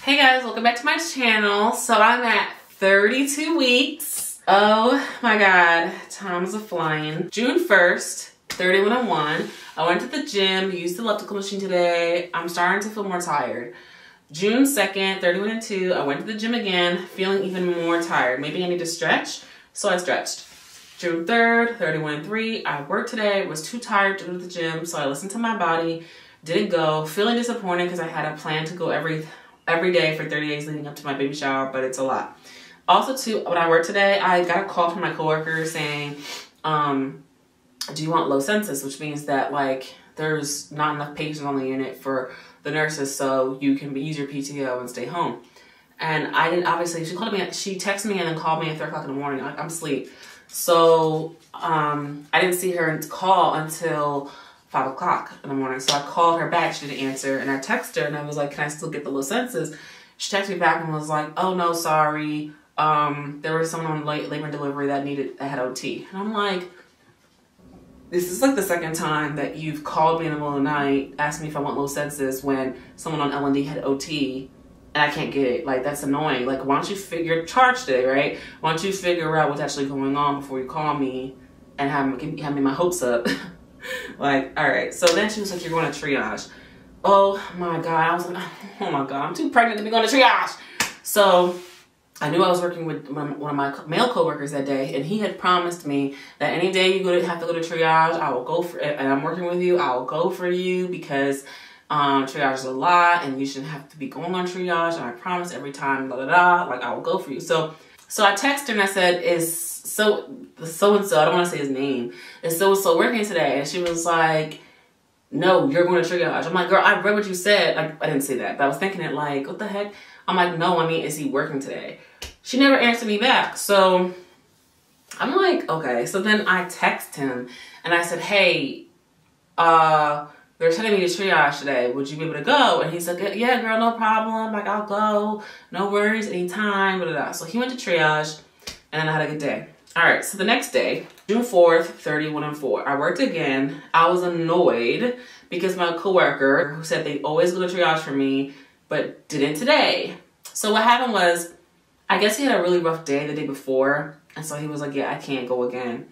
Hey guys, welcome back to my channel. So I'm at 32 weeks. Oh my god, time's a flying. June 1st, 31 and 1. I went to the gym, used the elliptical machine today. I'm starting to feel more tired. June 2nd, 31 and 2, I went to the gym again, feeling even more tired. Maybe I need to stretch, so I stretched. June 3rd, 31 and 3, I worked today, was too tired to go to the gym, so I listened to my body, didn't go, feeling disappointed because I had a plan to go every day for 30 days leading up to my baby shower, but it's a lot. Also too, when I worked today, I got a call from my coworker saying, do you want low census? Which means that like there's not enough patients on the unit for the nurses, so you can use your PTO and stay home. And I didn't, obviously, she texted me and then called me at 3 o'clock in the morning. I'm asleep. So I didn't see her call until 5 o'clock in the morning. So I called her back, she didn't answer, and I texted her and I was like, can I still get the low census? She texted me back and was like, oh no, sorry. There was someone on labor and delivery that had OT. And I'm like, this is like the second time that you've called me in the middle of the night, asked me if I want low census when someone on L&D had OT and I can't get it. Like, that's annoying. Like, why don't you figure, charge today, right? Why don't you figure out what's actually going on before you call me and have me my hopes up? Like, all right. So then she was like, you're going to triage. Oh my God. I was like, oh my God, I'm too pregnant to be going to triage. So I knew I was working with one of my male coworkers that day, and he had promised me that any day you have to go to triage, I will go for it. And I'm working with you, I will go for you because triage is a lot and you shouldn't have to be going on triage. And I promise every time, like I will go for you. So I texted her and I said, is so-and-so, I don't want to say his name, is so-and-so working today? And she was like, no, you're going to triage. I'm like, girl, I read what you said. Like, I didn't say that, but I was thinking it like, what the heck? I'm like, no, I mean, is he working today? She never answered me back. So I'm like, okay. So then I text him and I said, hey, they're sending me to triage today. Would you be able to go? And he's like, yeah, girl, no problem. Like, I'll go. No worries, anytime. Blah, blah, blah. So he went to triage and then I had a good day. All right, so the next day, June 4th, 31 and 4, I worked again. I was annoyed because my coworker, who said they'd always go to triage for me, but didn't today. So what happened was, I guess he had a really rough day the day before, and so he was like, yeah, I can't go again.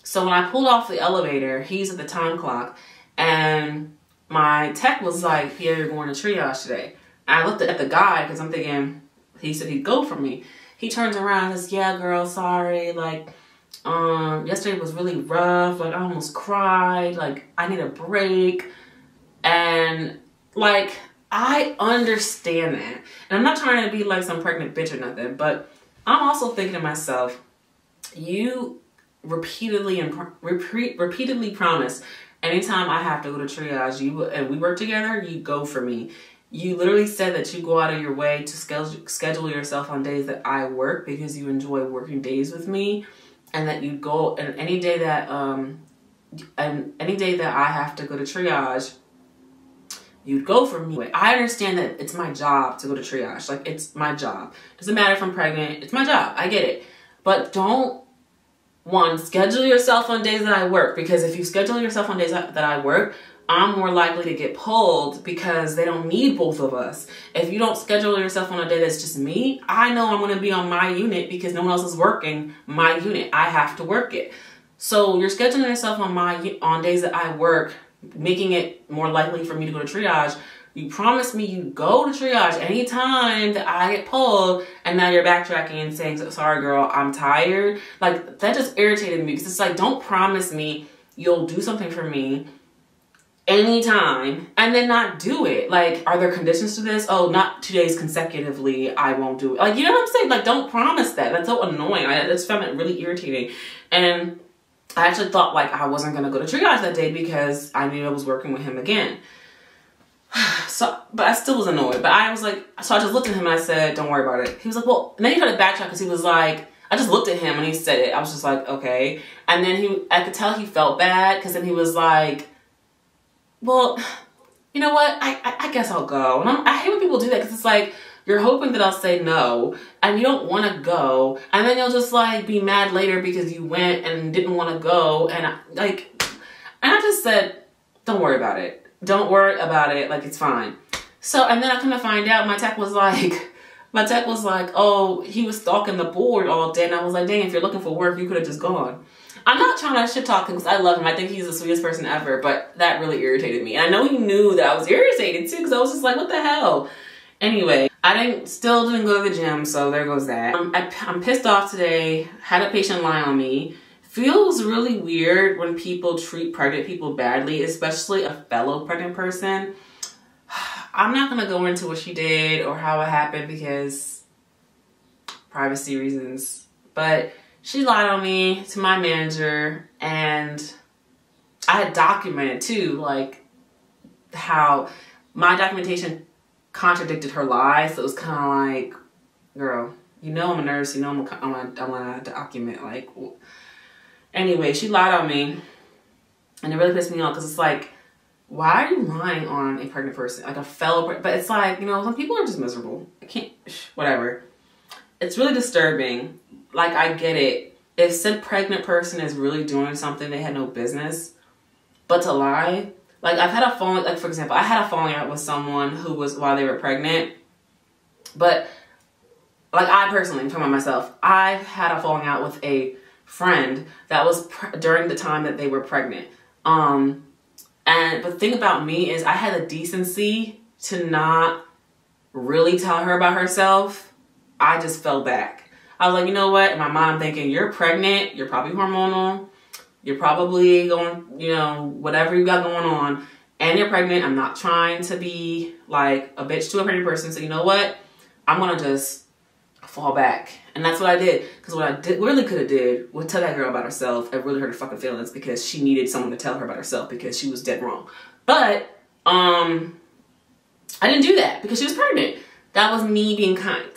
So when I pulled off the elevator, he's at the time clock, and my tech was like, yeah, you're going to triage today. And I looked at the guy, because I'm thinking, he said he'd go for me. He turns around and says, yeah, girl, sorry, like, yesterday was really rough, like, I almost cried, like, I need a break, and, like, I understand that. And I'm not trying to be like some pregnant bitch or nothing, but I'm also thinking to myself, you repeatedly promise anytime I have to go to triage, and we work together, you go for me. You literally said that you go out of your way to schedule yourself on days that I work because you enjoy working days with me, and that you go, and any day that I have to go to triage, you'd go for me. I understand that it's my job to go to triage. Like, it's my job. Doesn't matter if I'm pregnant. It's my job. I get it. But don't, one, schedule yourself on days that I work. Because if you schedule yourself on days that I work, I'm more likely to get pulled because they don't need both of us. If you don't schedule yourself on a day that's just me, I know I'm going to be on my unit because no one else is working my unit. I have to work it. So you're scheduling yourself on days that I work, making it more likely for me to go to triage. You promised me you'd go to triage anytime that I get pulled, and now you're backtracking and saying, sorry girl, I'm tired. Like, that just irritated me because it's like, don't promise me you'll do something for me anytime and then not do it. Like, are there conditions to this? Oh, not 2 days consecutively, I won't do it. Like, you know what I'm saying? Like, don't promise that. That's so annoying. I just found it really irritating. And I actually thought like I wasn't going to go to triage that day because I knew I was working with him again. So, but I still was annoyed. But I was like, so I just looked at him and I said, don't worry about it. He was like, well, and then he tried to backtrack because he was like, I just looked at him and he said it. I was just like, okay. And then I could tell he felt bad because then he was like, well, you know what? I guess I'll go. And I hate when people do that because it's like, you're hoping that I'll say no, and you don't want to go, and then you'll just like be mad later because you went and didn't want to go, and I just said, don't worry about it. Don't worry about it. Like, it's fine. So, and then I come to find out my tech was like, oh, he was stalking the board all day. And I was like, dang, if you're looking for work, you could have just gone. I'm not trying to shit talk him because I love him. I think he's the sweetest person ever, but that really irritated me. And I know he knew that I was irritated too, because I was just like, what the hell? Anyway, still didn't go to the gym, so there goes that. I'm pissed off today. Had a patient lie on me. Feels really weird when people treat pregnant people badly, especially a fellow pregnant person. I'm not gonna go into what she did or how it happened because privacy reasons, but she lied on me to my manager, and I had documented too, like how my documentation contradicted her lies. So it was kind of like, girl, you know I'm a nurse, you know I'm gonna document, like. Anyway, she lied on me, and it really pissed me off because it's like, why are you lying on a pregnant person, like a fellow? But it's like, you know, some people are just miserable. I can't, whatever. It's really disturbing. Like, I get it. If said pregnant person is really doing something they had no business, but to lie, like I've had a falling, like for example, I had a falling out with someone who was while they were pregnant, but like I personally, I'm talking about myself, I had a falling out with a friend that was during the time that they were pregnant. But the thing about me is I had the decency to not really tell her about herself. I just fell back. I was like, you know what? In my mind, I'm thinking, you're pregnant. You're probably hormonal. You're probably going, you know, whatever you got going on. And you're pregnant. I'm not trying to be like a bitch to a pregnant person. So you know what? I'm going to just fall back. And that's what I did. Because what I really could have did was tell that girl about herself and really hurt her fucking feelings because she needed someone to tell her about herself because she was dead wrong. But I didn't do that because she was pregnant. That was me being kind.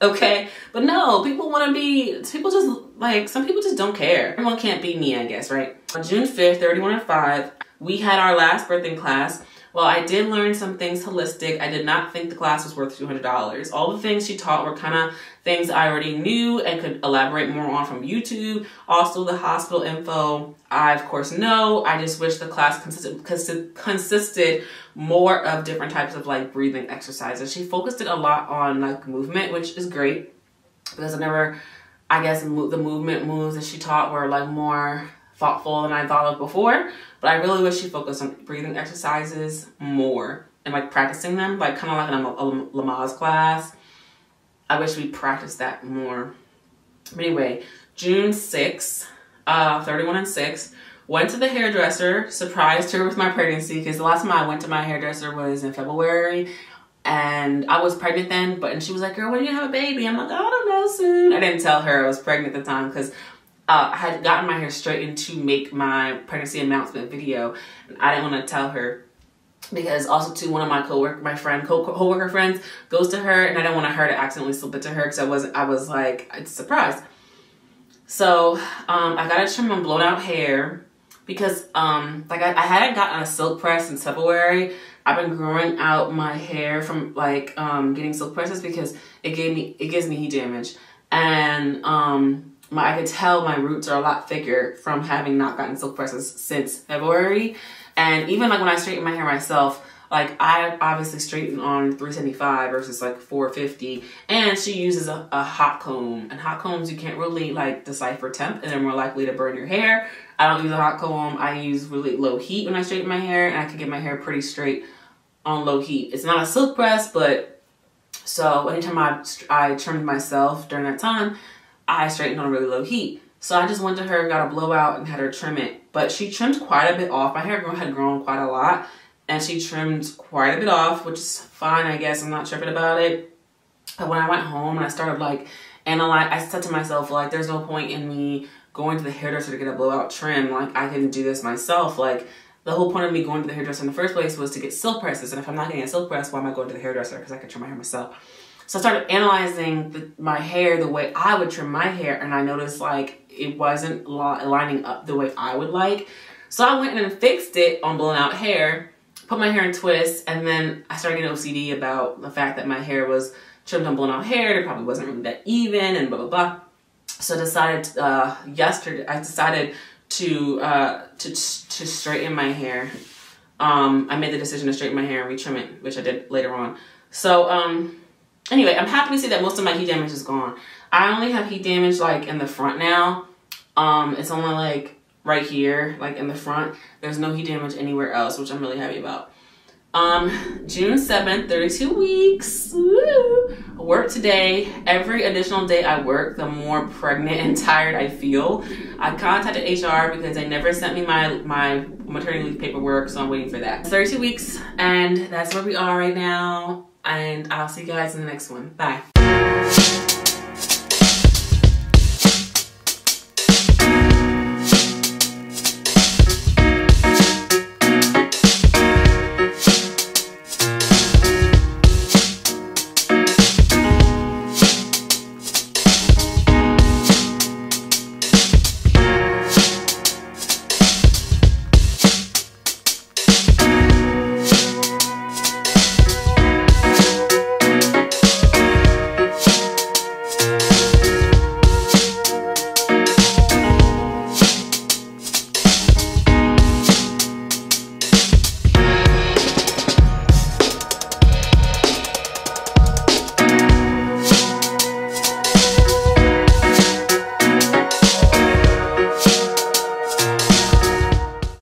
Okay? But no, people want to be, people just, like, some people just don't care. Everyone can't be me, I guess, right? On June 5th, 31 at 5, we had our last birthing class. Well, I did learn some things holistic. I did not think the class was worth $200. All the things she taught were kind of things I already knew and could elaborate more on from YouTube. Also, the hospital info, I of course know. I just wish the class consisted more of different types of like breathing exercises. She focused it a lot on like movement, which is great because I guess the movement moves that she taught were like more thoughtful than I thought of before. But I really wish she focused on breathing exercises more and like practicing them, like kind of like in a Lamaze class. I wish we practiced that more. But anyway, June 6th, 31 and 6, went to the hairdresser, surprised her with my pregnancy because the last time I went to my hairdresser was in February and I was pregnant then, and she was like, girl, when are you gonna have a baby? I'm like, I don't know, soon. I didn't tell her I was pregnant at the time because I had gotten my hair straightened to make my pregnancy announcement video, and I didn't want to tell her because also too, one of my coworker friends goes to her, and I didn't want her to accidentally slip it to her because I was like, it's a surprise. So I got to trim my blown out hair because like I hadn't gotten a silk press in February. I've been growing out my hair from like getting silk presses because it gives me heat damage, and I could tell my roots are a lot thicker from having not gotten silk presses since February. And even like when I straighten my hair myself, like I obviously straighten on 375 versus like 450. And she uses a hot comb. And hot combs, you can't really like decipher temp and they're more likely to burn your hair. I don't use a hot comb. I use really low heat when I straighten my hair, and I can get my hair pretty straight on low heat. It's not a silk press, but so anytime I trimmed myself during that time, I straightened on really low heat. So I just went to her, got a blowout, and had her trim it. But she trimmed quite a bit off. My hair had grown quite a lot, and she trimmed quite a bit off, which is fine, I guess. I'm not tripping about it. But when I went home and I started like analyze, I said to myself, like, there's no point in me going to the hairdresser to get a blowout trim. Like, I can do this myself. Like, the whole point of me going to the hairdresser in the first place was to get silk presses. And if I'm not getting a silk press, why am I going to the hairdresser? Because I can trim my hair myself. So I started analyzing my hair the way I would trim my hair, and I noticed like it wasn't lining up the way I would like. So I went in and fixed it on blown out hair, put my hair in twists, and then I started getting OCD about the fact that my hair was trimmed on blown out hair. It probably wasn't really that even, and blah blah blah. So I decided yesterday to straighten my hair. I made the decision to straighten my hair and retrim it, which I did later on. So anyway, I'm happy to see that most of my heat damage is gone. I only have heat damage like in the front now. It's only like right here, like in the front. There's no heat damage anywhere else, which I'm really happy about. June 7th, 32 weeks. Woo! Work today. Every additional day I work, the more pregnant and tired I feel. I contacted HR because they never sent me my maternity leave paperwork, so I'm waiting for that. 32 weeks, and that's where we are right now. And I'll see you guys in the next one. Bye.